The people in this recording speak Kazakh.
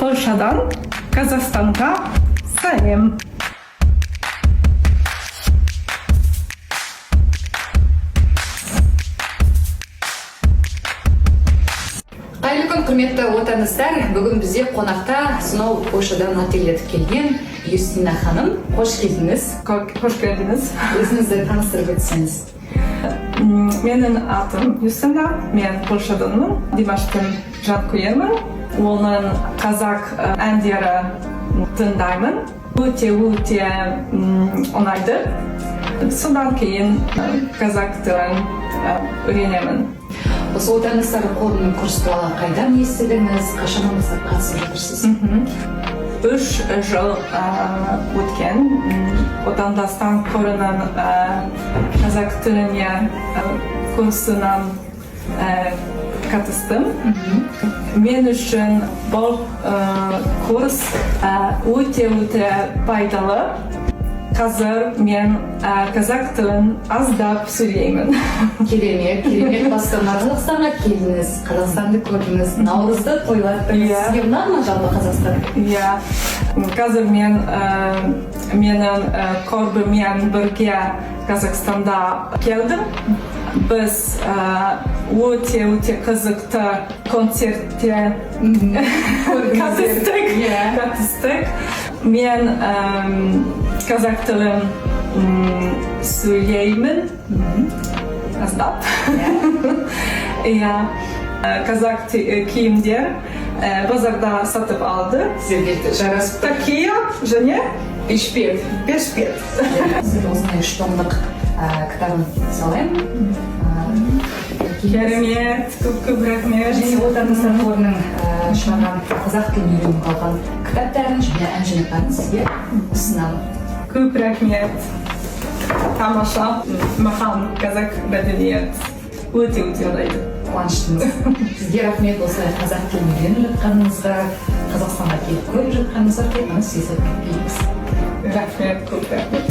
Polşadan Kazakhstan'a selam. Қайырлы күн, құрметті отаныстар. Бүгін бізде қонақта сонау Польшадан ателлетіп келген Юстина ханым. Қош келдіңіз. Hoş geldiniz. Өзіңізді таныстырып өтсеңіз. Менің атым Юстина. Мен Polşadanмын. Димаштың жанкүйермін. Оның қазақ әндері тыңдаймын. Өте ұнайды. Содан кейін қазақ тілін үйренемін. Осы отаныстар қорының курс туралы қайдан естідіңіз? Қашаннан бастап қатысып жатырсыз? 3 жыл өткен. Отандастан қорының қазақ тіліне курсынан қатыстым. Мен үшін бұл курс өте пайдалы. Қазір мен қазақ тілін аздап сөйлеймін. Керемет. Бастан Қазақстанға келдіңіз, Қазақстанды көрдіңіз, наурызды тойлаттыңыз. Сізге ұнады ма жалпы Қазақстан? Иә. Қазір менің құрбыммен бірге Қазақстанда келдім. Біз өте қызықты концертте қатыстық. Мен қазақ тілін сөйлеймін. Аздап. Қазақ киімдер базарда сатып алды. Сізге жарасып тұр. Такие және 5 бет. Сіз осындай 3 томдық кітабын салайын. Керемет, көп рахмет. Және отандастар қорының шығарған қазақ тілін үйреніп қалған кітаптарын және ән-жинақтарын сізге ұсынамын. Көп рахмет. Тамаша. Маған қазақ мәдениет өте ұнайды. Қуаныштымыз. Сізге рахмет осылай қазақ тілін үйреніп жатқаныңызға, Қазақстанға келіп көріп жатқаныңызға сізге сәттілік тілейміз. Рахмет, көп рахмет.